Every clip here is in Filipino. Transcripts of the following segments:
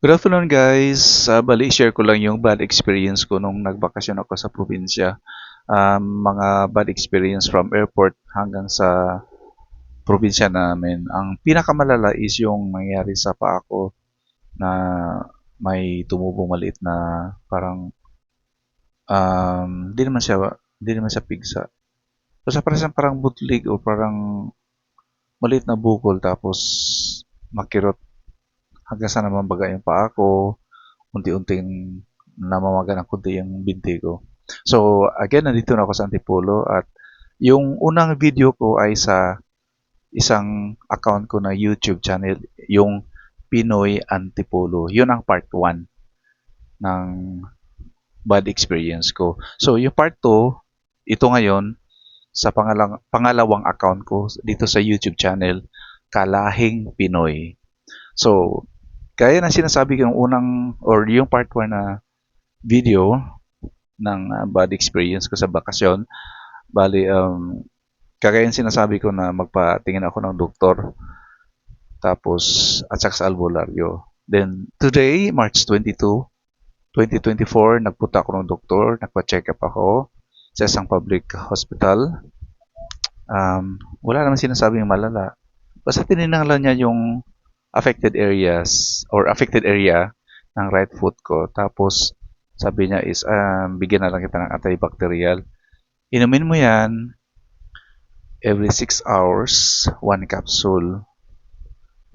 Good afternoon guys. Bali, share ko lang yung bad experience ko nung nagbakasyon ako sa probinsya. Mga bad experience from airport hanggang sa probinsya namin. Ang pinakamalala is yung nangyari sa paa ko na may tumubong maliit na parang di naman siya pigsa. Basta parang butlig o parang maliit na bukol tapos makirot hanggang sa naman baga yung paa ko. Unti-unting namamaga ng konti yung binti ko. So, again, nandito na ako sa Antipolo at yung unang video ko ay sa isang account ko na YouTube channel, yung Pinoy Antipolo. Yun ang part 1 ng bad experience ko. So, yung part 2, ito ngayon, sa pangalawang account ko dito sa YouTube channel, Kalahing Pinoy. So, kaya ng sinasabi ko yung unang or yung part 1 na video ng bad experience ko sa bakasyon. Bali, kagaya yung sinasabi ko na magpatingin ako ng doktor. Tapos, at saka sa albularyo. Then, today, March 22, 2024, nagpunta ako ng doktor. Nagpa-check up ako sa isang public hospital. Wala naman sinasabing malala. Basta tinignan lang niya yung affected areas or affected area ng right foot ko. Tapos, sabi niya is, bigyan na lang kita ng antibacterial. Inumin mo yan every 6 hours, 1 capsule.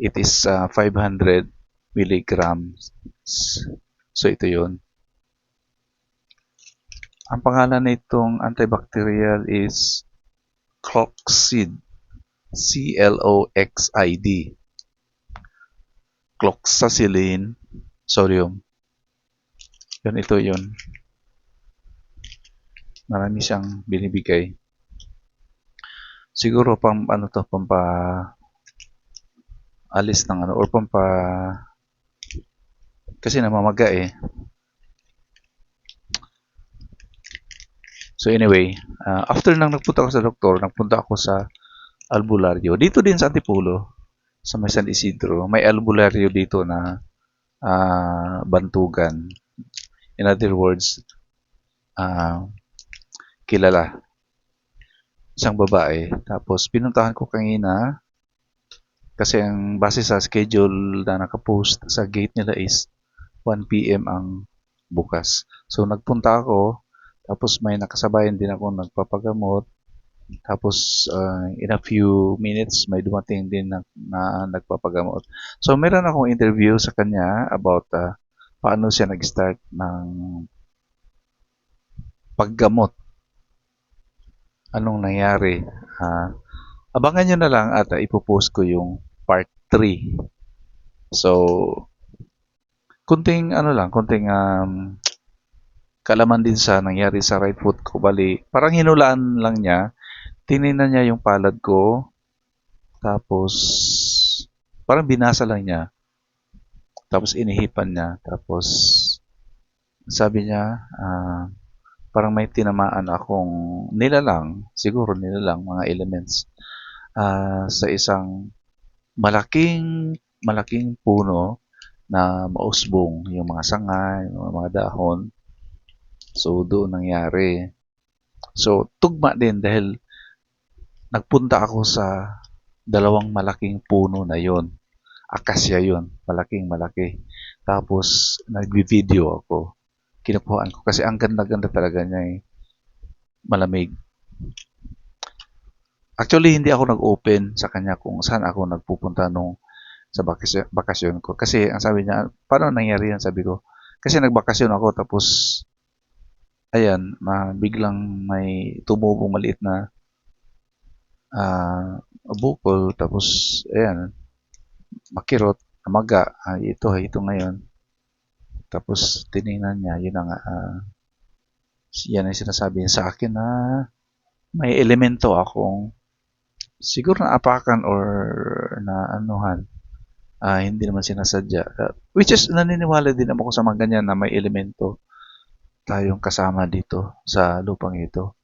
It is 500 milligrams. So, ito yun. Ang pangalan nitong antibacterial is Cloxid. C-L-O-X-I-D. Cloxacillin sodium. Yun, ito yun. Marami siyang binibigay. Siguro pampa alis ng or kasi namamaga eh. So anyway, after nang nagpunta ako sa doktor, nagpunta ako sa albularyo. Dito din sa Antipolo, sa may San Isidro, may albularyo dito na bantugan. In other words, kilala. Isang babae. Tapos pinuntahan ko kanina kasi ang base sa schedule na nakapost sa gate nila is 1 PM ang bukas. So nagpunta ako, tapos may nakasabayan din ako nagpapagamot. Tapos in a few minutes may dumating din na nagpapagamot. So meron akong interview sa kanya about paano siya nag-start ng paggamot. Anong nangyari? Abangan nyo na lang at ipopost ko yung part 3. So, kunting kalaman din sa nangyari sa right foot ko. Bali, parang hinulaan lang niya. Tinignan niya yung palad ko. Tapos, parang binasa lang niya. Tapos, inihipan niya. Tapos, sabi niya, parang may tinamaan akong nilalang, siguro nilalang, mga elements sa isang malaking puno na mausbong yung mga sanga, yung mga dahon. So, doon nangyari. So, tugma din dahil nagpunta ako sa dalawang malaking puno na yon. Akasya yon, malaki. Tapos, nagbi-video ako. Kinukuhaan ko kasi ang ganda-ganda talaga niya eh. Malamig. Actually, hindi ako nag-open sa kanya kung saan ako nagpupunta nung sa bakasyon ko. Kasi ang sabi niya, paano nangyari yan? Sabi ko, kasi nagbakasyon ako tapos ayan, biglang may tumubong maliit na bukol tapos ayan, makirot, amaga, ito ngayon. Tapos tiningnan niya, yun ang yan ang sinasabi niya sa akin na may elemento akong siguro naapakan or na anuhan. Hindi naman sinasadya. Which is, naniniwala din ako sa mga ganyan na may elemento tayong kasama dito sa lupang ito.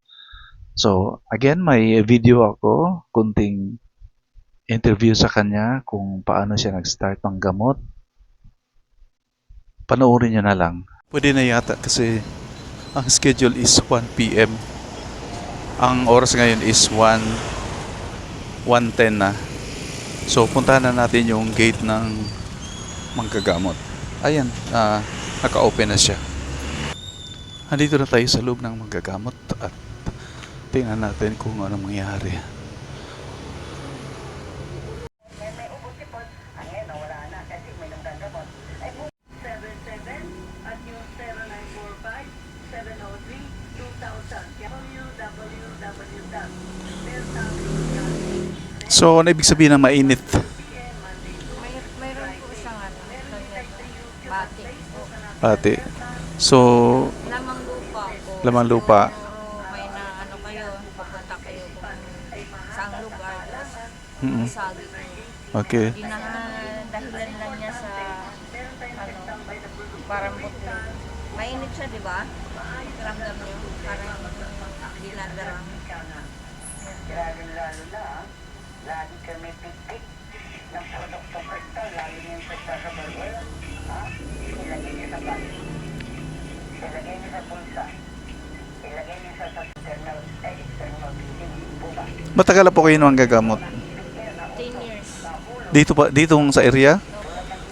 So, again, may video ako, kunting interview sa kanya kung paano siya nag-start ng gamot. Panoorin nyo na lang. Pwede na yata kasi ang schedule is 1 p.m. Ang oras ngayon is 1:10 na. So puntahan na natin yung gate ng Manggagamot. Ayan, naka-open na siya. Nandito na tayo sa loob ng Manggagamot at tingnan natin kung ano mangyari. So, ano ibig sabihin na mainit? Mayroon po siyang batik po. Ate. So, Lamang lupa po. lamang lupa. Siguro may na ano kayo, pupunta kayo kung saang lugar. Mm-mm. Sagi ko. Okay. Dahilan lang niya sa parang buti. Mainit siya, di ba? Ramdam niyo. Parang dinadarang. Lagi kami pipit ng product sa pesta, lagi niya yung pesta sa barwel. Ilagay niya sa bag. Ilagay niya sa bulsa. Ilagay niya sa external buba. Matagal na po kayo nang gagamot. 10 years. Dito sa area?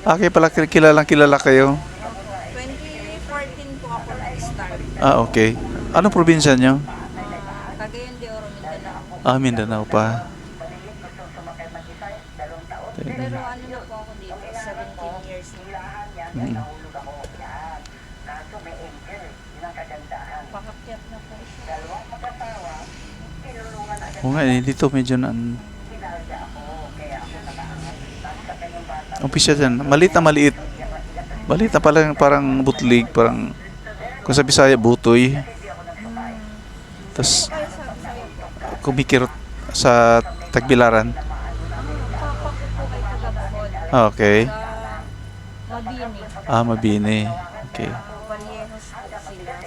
Okay pala, kilala kayo. 2014 po ako nag-start. Okay. Anong probinsya nyo? Cagayan de Oro, Mindanao. Mindanao pa. Pero ano na po ako dito, 17 years na. Mm. Pakakyat na po siya. Oo nga, dito medyo na... Umpisa dyan. Maliit na maliit. Maliit na parang butlig. Parang, kung sa Bisaya, butoy. Tapos, Kaya sabi sa'yo po, kumikirot sa Tagbilaran. papa ko po kay Tagabahod. Okay. Sa Mabini. Mabini. Okay. Vallejo sila.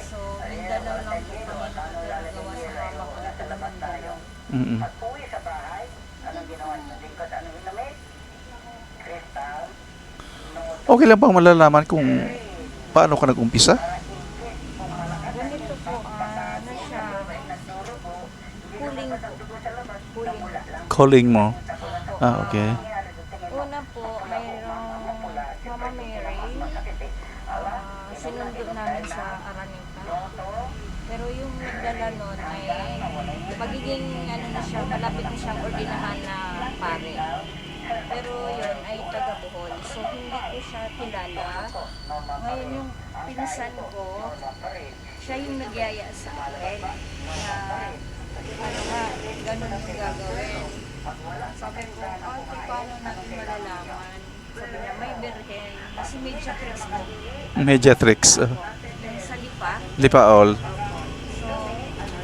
So, Mindanao lang po kami nakagawa sa mama ko na taga Mindanao. Mm-mm. Uwi sa bahay, anong ginawa niya? Lingkod, anong ginamit? Crystal. Okay lang bang malalaman kung paano ka nag-umpisa? Ganito po, ano siya, cooling po. Cooling. Calling mo. Okay. Una po, mayroong Mama Mary. Sinundo namin sa Araneta. Pero yung nagdala nun ay magiging ano na siya, malapit na siyang ordinahan na pare. Pero yun ay taga Bohol. So hindi ko siya kilala. Ngayon yung pinsan ko, siya yung nagyaya sa akin na ano nga, ganun yung gagawin. Sabi ko, paano natin malalaman? Sabi niya, may birhen. Si Mediatrix po. Mediatrix. Yung sa Lipa. Lipaol. So,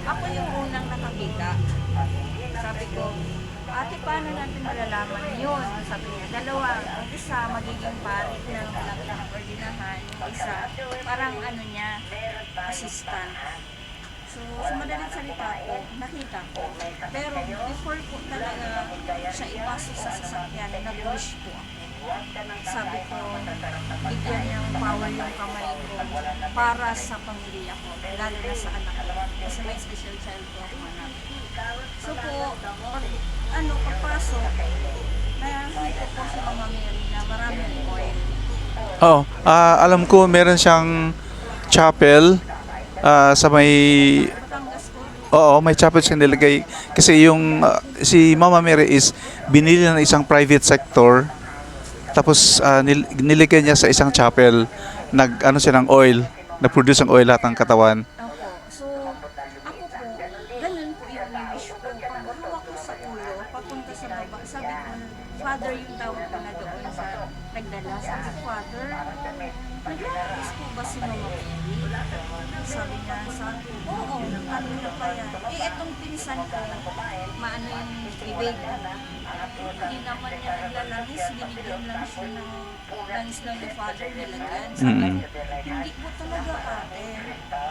ako yung unang nakakita. Sabi ko, ate, paano natin malalaman yun? Sabi niya, dalawa. Ang isa, magiging pare ng ordinahan. Yung isa, parang ano niya, assistant. So, sa madaling salita po, nakita ko. Pero before po talaga siya ipasok sa sasakyan, nag-wish po ako. Sabi ko, bigyan niyang power yung kamay ko para sa pamilya ko, lalo na sa anak ko. Kasi may special child po ako anak. So po, pagpasok, nakita ko si Mama Mary na maraming oil. Alam ko meron siyang chapel sa may... Batangas po, Oo, may chapel siyang nilagay. Kasi yung si Mama Mary is binili ng isang private sector. Tapos nilagay niya sa isang chapel. Nag-ano siya ng oil. Nag-produce ng oil lahat ng katawan. opo. So, ako po, ganun po yung wish ko. Pag mahuwa ko sa ulo, papunta sa baba, sabi ko, Father yung tawag ko na doon sa nagdala. Sabi ko, Father, naglalabis po ba si Mama Mary? Sabi niya, oo, ano na pa yan? Itong pinsan ko, maano yung bibig. Hindi naman niya naglalabis, binigyan lang siya ng lens lang ni Father nilagyan. Sabi ko, hindi po talaga ate.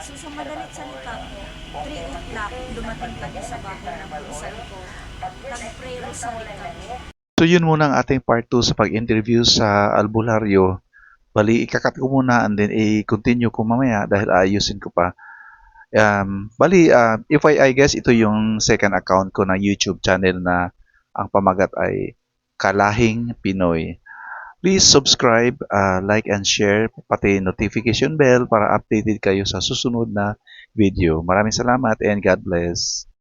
So sa madalit salita po, 3 o'clock, dumating kami sa bahay ng pinsan ko. Nag-pray rosary kami. So yun muna ang ating part 2 sa pag-interview sa albularyo Bali, ikakat ko muna and then i-continue ko mamaya dahil ayusin ko pa. If I guess ito yung second account ko na YouTube channel na ang pamagat ay Kalahing Pinoy. Please subscribe, like and share, pati notification bell para updated kayo sa susunod na video. Maraming salamat and God bless.